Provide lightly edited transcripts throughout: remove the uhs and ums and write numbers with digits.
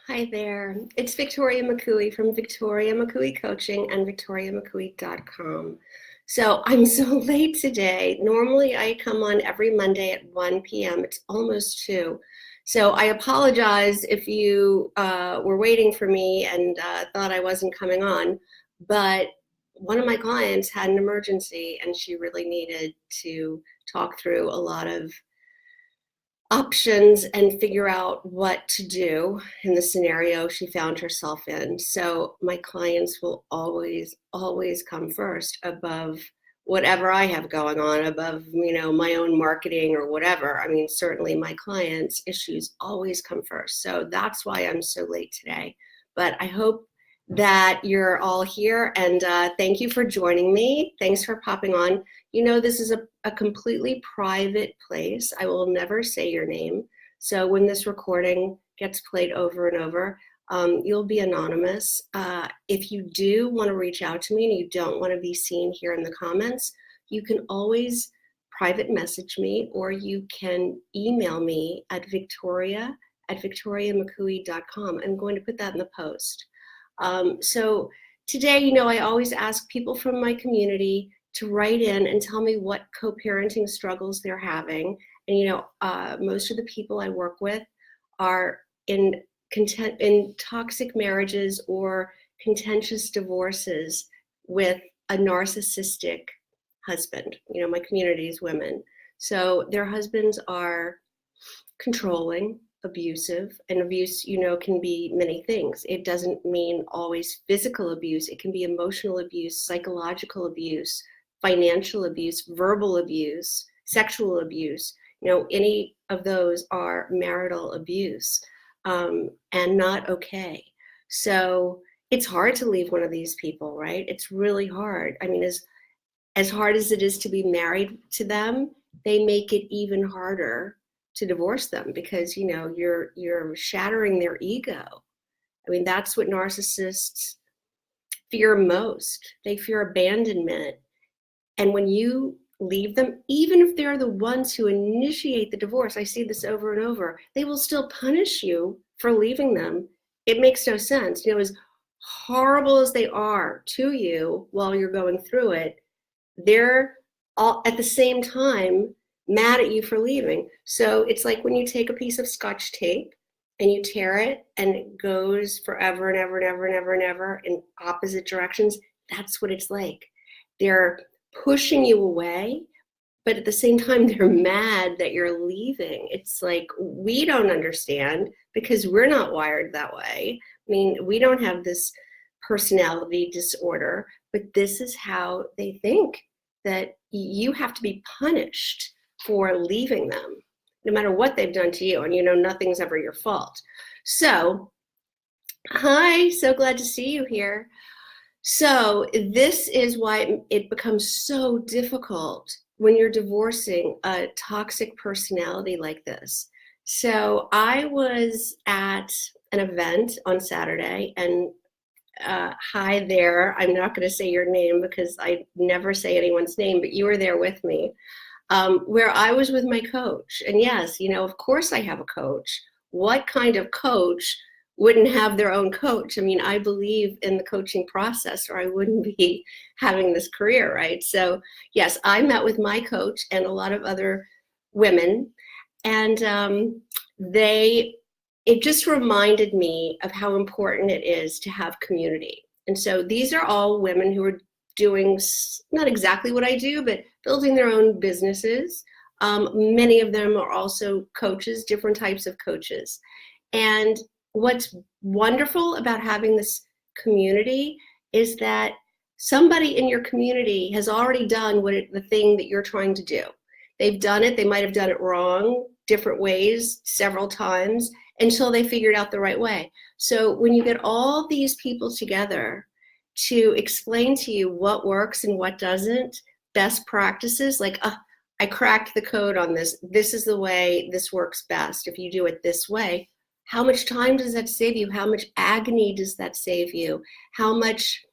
Hi there. It's Victoria McCooey from Victoria McCooey Coaching and victoriamccooey.com. So I'm so late today. Normally I come on every Monday at 1 p.m. It's almost 2. So I apologize if you were waiting for me and thought I wasn't coming on, but one of my clients had an emergency and she really needed to talk through a lot of options and figure out what to do in the scenario she found herself in. So my clients will always come first above whatever I have going on, above, my own marketing or whatever. I mean, certainly my clients' issues always come first. So that's why I'm so late today. But I hope that you're all here, and thank you for joining me. Thanks for popping on. This is a completely private place. I will never say your name. So when this recording gets played over and over, you'll be anonymous. If you do want to reach out to me and you don't want to be seen here in the comments, you can always private message me, or you can email me at victoriamccooey.com. I'm going to put that in the post. So today, I always ask people from my community to write in and tell me what co-parenting struggles they're having. And, most of the people I work with are in toxic marriages or contentious divorces with a narcissistic husband. My community is women. So their husbands are controlling, abusive, and abuse, can be many things. It doesn't mean always physical abuse. It can be emotional abuse, psychological abuse, financial abuse, verbal abuse, sexual abuse. Any of those are marital abuse, and not okay. So it's hard to leave one of these people, right? It's really hard. I mean, as hard as it is to be married to them, they make it even harder to divorce them because, you're shattering their ego. I mean, that's what narcissists fear most. They fear abandonment. And when you leave them, even if they're the ones who initiate the divorce, I see this over and over, they will still punish you for leaving them. It makes no sense. As horrible as they are to you while you're going through it, they're all at the same time mad at you for leaving. So it's like when you take a piece of Scotch tape and you tear it and it goes forever and ever and ever and ever and ever in opposite directions. That's what it's like. They're pushing you away, but at the same time, they're mad that you're leaving. It's like, we don't understand because we're not wired that way. I mean, we don't have this personality disorder, but this is how they think, that you have to be punished for leaving them, no matter what they've done to you. And nothing's ever your fault. So, hi, so glad to see you here. So this is why it becomes so difficult when you're divorcing a toxic personality like this. So I was at an event on Saturday, and hi there. I'm not going to say your name because I never say anyone's name, but you were there with me, where I was with my coach. And yes, of course I have a coach. What kind of coach wouldn't have their own coach? I mean, I believe in the coaching process, or I wouldn't be having this career, right? So yes, I met with my coach and a lot of other women, and it just reminded me of how important it is to have community. And so these are all women who are doing not exactly what I do, but building their own businesses. Many of them are also coaches, different types of coaches. And what's wonderful about having this community is that somebody in your community has already done the thing that you're trying to do. They've done it. They might have done it wrong, different ways, several times, until they figured out the right way. So when you get all these people together to explain to you what works and what doesn't, best practices, like, I cracked the code on this. This is the way this works best. If you do it this way, how much time does that save you? How much agony does that save you? How much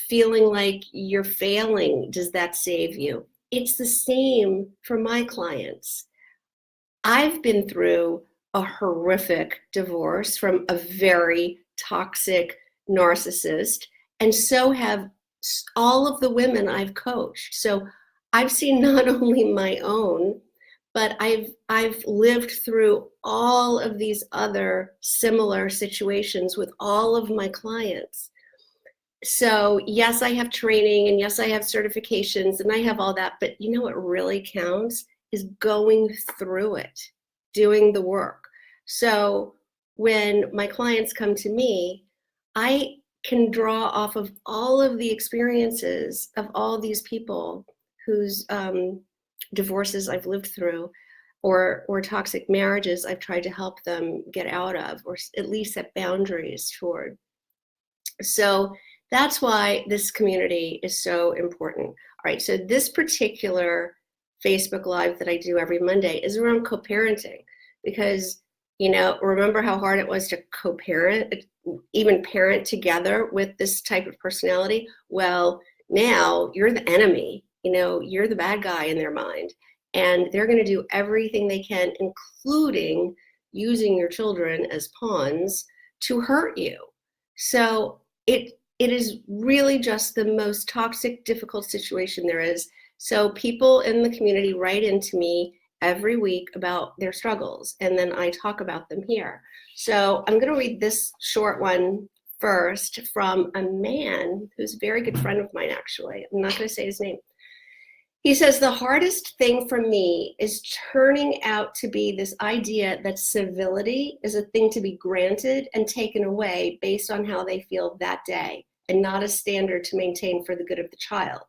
feeling like you're failing does that save you? It's the same for my clients. I've been through a horrific divorce from a very toxic narcissist, and so have all of the women I've coached. So I've seen not only my own, but I've lived through all of these other similar situations with all of my clients. So yes, I have training, and yes, I have certifications, and I have all that, but you know what really counts is going through it, doing the work. So when my clients come to me, I can draw off of all of the experiences of all these people whose divorces I've lived through, or toxic marriages I've tried to help them get out of, or at least set boundaries toward. So that's why this community is so important. All right, so this particular Facebook Live that I do every Monday is around co-parenting, because, you know, remember how hard it was to co-parent, even parent together with this type of personality? Well, now you're the enemy, you know, you're the bad guy in their mind, and they're going to do everything they can, including using your children as pawns to hurt you. So it is really just the most toxic, difficult situation there is. So people in the community write into me every week about their struggles, and then I talk about them here. So I'm going to read this short one first from a man who's a very good friend of mine, actually. I'm not going to say his name. He says, the hardest thing for me is turning out to be this idea that civility is a thing to be granted and taken away based on how they feel that day, and not a standard to maintain for the good of the child.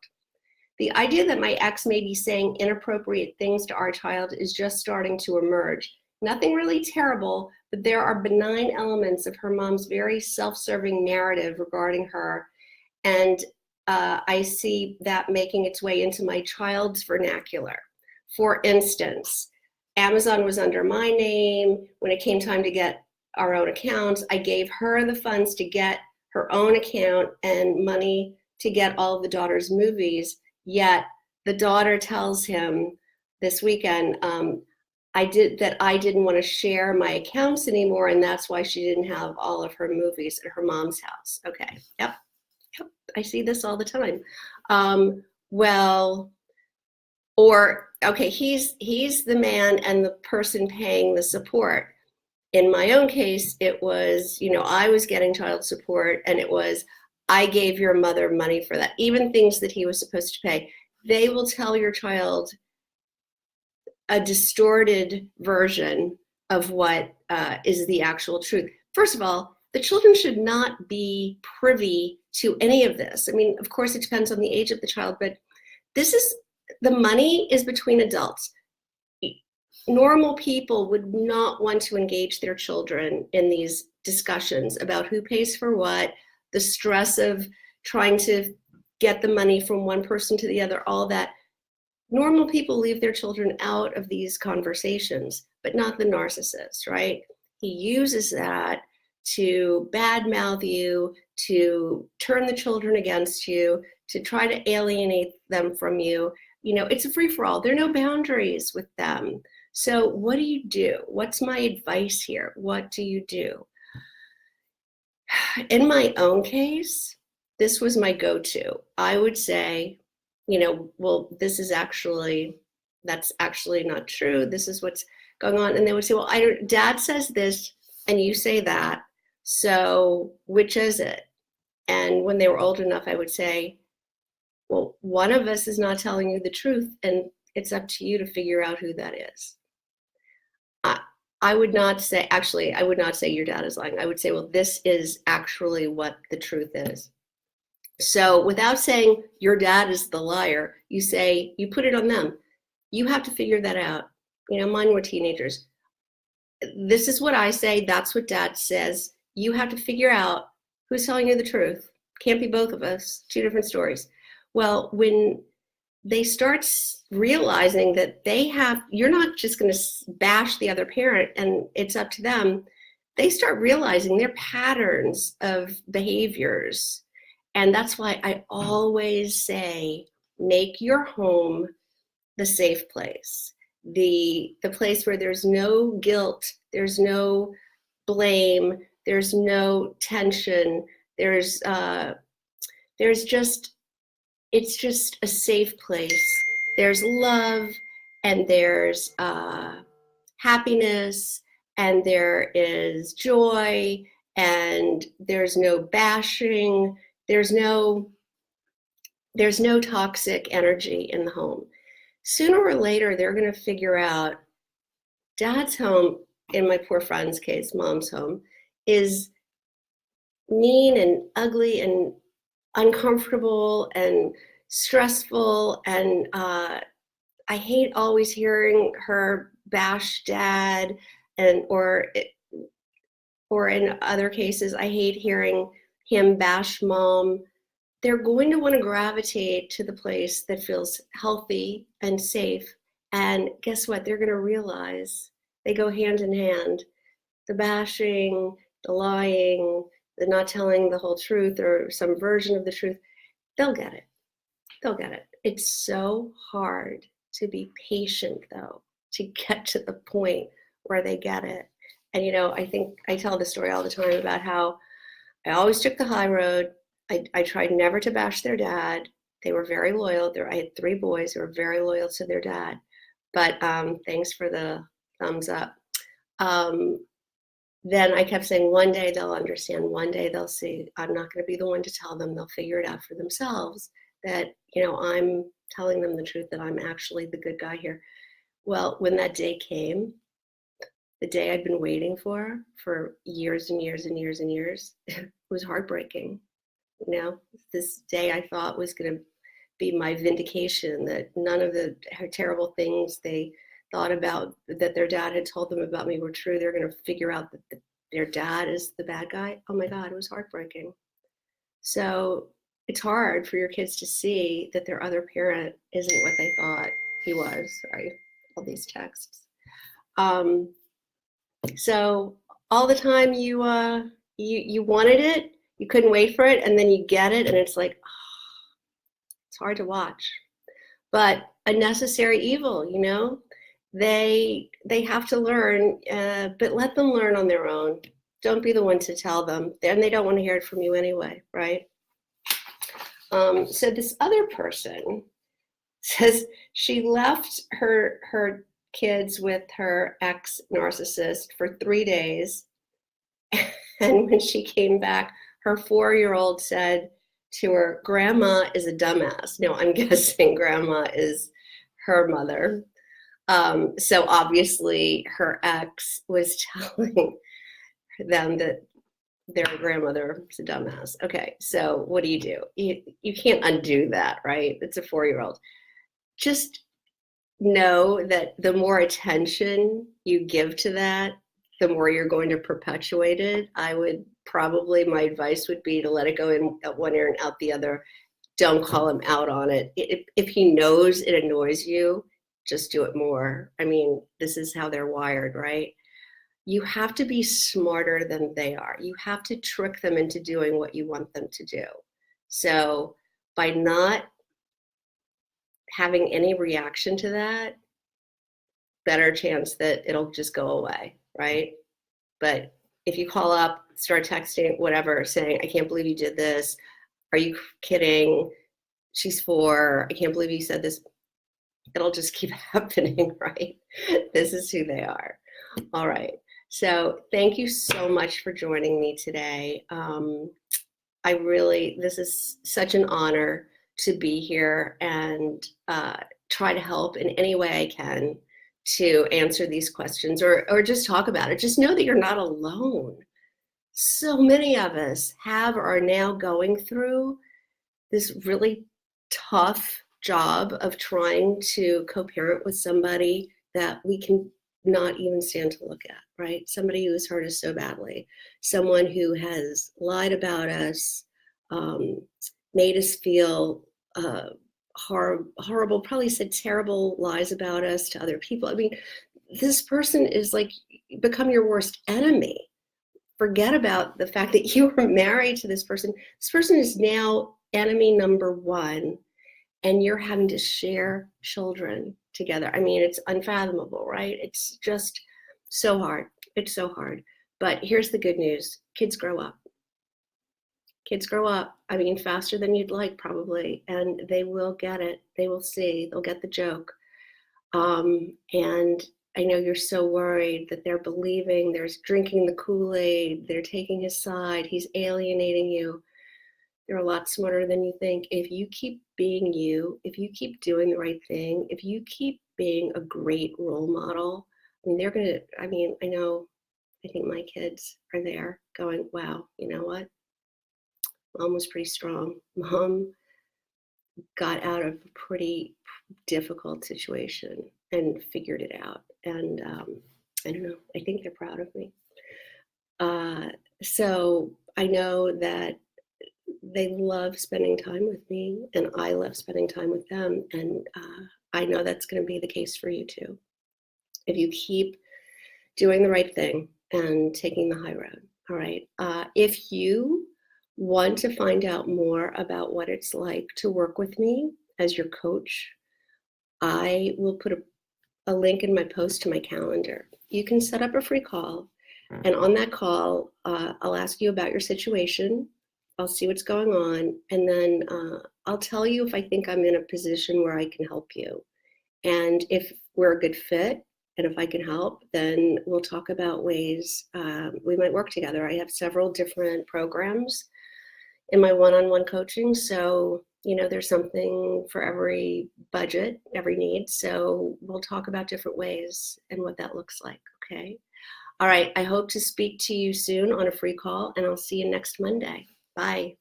The idea that my ex may be saying inappropriate things to our child is just starting to emerge. Nothing really terrible, but there are benign elements of her mom's very self-serving narrative regarding her, and I see that making its way into my child's vernacular. For instance, Amazon was under my name. When it came time to get our own accounts, I gave her the funds to get her own account and money to get all of the daughter's movies. Yet the daughter tells him this weekend, I didn't want to share my accounts anymore, and that's why she didn't have all of her movies at her mom's house. Okay, yep. I see this all the time. He's the man and the person paying the support. In my own case, it was, you know, I was getting child support, and it was, I gave your mother money for that, even things that he was supposed to pay. They will tell your child a distorted version of what is the actual truth. First of all, the children should not be privy to any of this. I mean, of course, it depends on the age of the child, but the money is between adults. Normal people would not want to engage their children in these discussions about who pays for what, the stress of trying to get the money from one person to the other, all that. Normal people leave their children out of these conversations, but not the narcissist, right? He uses that to badmouth you, to turn the children against you, to try to alienate them from you. You know, it's a free-for-all. There are no boundaries with them. So what do you do? What's my advice here? What do you do? In my own case, this was my go-to. I would say, you know, well, that's actually not true. This is what's going on. And they would say, well, Dad says this and you say that. So which is it? And when they were old enough, I would say, well, one of us is not telling you the truth, and it's up to you to figure out who that is. I would not say your dad is lying. I would say, well, this is actually what the truth is. So without saying your dad is the liar, you put it on them. You have to figure that out. You know, mine were teenagers. This is what I say. That's what Dad says. You have to figure out who's telling you the truth. Can't be both of us. Two different stories. Well, when they start realizing that you're not just going to bash the other parent and it's up to them. They start realizing their patterns of behaviors. And that's why I always say, make your home the safe place. the place where there's no guilt, there's no blame, there's no tension, there's just, it's just a safe place. There's love, and there's happiness, and there is joy, and there's no bashing, there's no toxic energy in the home. Sooner or later, they're going to figure out dad's home, in my poor friend's case, mom's home, is mean and ugly and uncomfortable and stressful. And I hate always hearing her bash dad, and or in other cases, I hate hearing him bash mom. They're going to want to gravitate to the place that feels healthy and safe. And guess what? They're going to realize they go hand in hand. The bashing, the lying, the not telling the whole truth or some version of the truth, they'll get it. They'll get it. It's so hard to be patient, though, to get to the point where they get it. And, you know, I think I tell the story all the time about how I always took the high road. I tried never to bash their dad. They were very loyal. I had 3 boys who were very loyal to their dad. But thanks for the thumbs up. Then I kept saying, one day they'll understand. One day they'll see. I'm not going to be the one to tell them. They'll figure it out for themselves, that, you know, I'm telling them the truth, that I'm actually the good guy here. Well, when that day came, the day I'd been waiting for years and years and years and years, it was heartbreaking. You know, this day I thought was going to be my vindication, that none of the terrible things they thought about that their dad had told them about me were true. They're going to figure out that their dad is the bad guy. Oh my God, it was heartbreaking. So it's hard for your kids to see that their other parent isn't what they thought he was. Sorry, all these texts. So all the time you wanted it, you couldn't wait for it, and then you get it, and it's like, oh, it's hard to watch. But a necessary evil, you know? They have to learn, but let them learn on their own. Don't be the one to tell them, and they don't want to hear it from you anyway, right? So this other person says she left her kids with her ex-narcissist for 3 days, and when she came back, her 4-year-old said to her, "Grandma is a dumbass." No, I'm guessing grandma is her mother. So obviously her ex was telling them that their grandmother is a dumbass. Okay, so what do? You can't undo that, right? It's a 4-year-old. Just know that the more attention you give to that, the more you're going to perpetuate it. My advice would be to let it go in at one ear and out the other. Don't call him out on it. If he knows it annoys you, just do it more. I mean, this is how they're wired, right? You have to be smarter than they are. You have to trick them into doing what you want them to do. So by not having any reaction to that, better chance that it'll just go away, right? But if you call up, start texting, whatever, saying, "I can't believe you did this. Are you kidding? She's 4. I can't believe you said this." It'll just keep happening, right? This is who they are. All right. So thank you so much for joining me today. This is such an honor to be here and try to help in any way I can to answer these questions or just talk about it. Just know that you're not alone. So many of us have or are now going through this really tough job of trying to co-parent with somebody that we can not even stand to look at, right? Somebody who has hurt us so badly, someone who has lied about us, made us feel horrible, probably said terrible lies about us to other people. I mean, this person is like become your worst enemy. Forget about the fact that you were married to this person. This person is now enemy number 1, and you're having to share children together. I mean, it's unfathomable, right? It's just so hard. It's so hard. But here's the good news. Kids grow up. Kids grow up, I mean, faster than you'd like probably, and they will get it. They will see, they'll get the joke. And I know you're so worried that they're believing, they're drinking the Kool-Aid, they're taking his side, he's alienating you. They're a lot smarter than you think. If you keep being you, if you keep doing the right thing, if you keep being a great role model, I mean, they're gonna, I mean, I know, I think my kids are there going, wow, you know what? Mom was pretty strong. Mom got out of a pretty difficult situation and figured it out. And I don't know, I think they're proud of me. So I know that they love spending time with me, and I love spending time with them. And I know that's going to be the case for you too. If you keep doing the right thing and taking the high road, all right? If you want to find out more about what it's like to work with me as your coach, I will put a link in my post to my calendar. You can set up a free call, and on that call, I'll ask you about your situation. I'll see what's going on, and then I'll tell you if I think I'm in a position where I can help you. And if we're a good fit, and if I can help, then we'll talk about ways we might work together. I have several different programs in my one-on-one coaching. So, you know, there's something for every budget, every need. So we'll talk about different ways and what that looks like, okay? All right, I hope to speak to you soon on a free call, and I'll see you next Monday. Bye.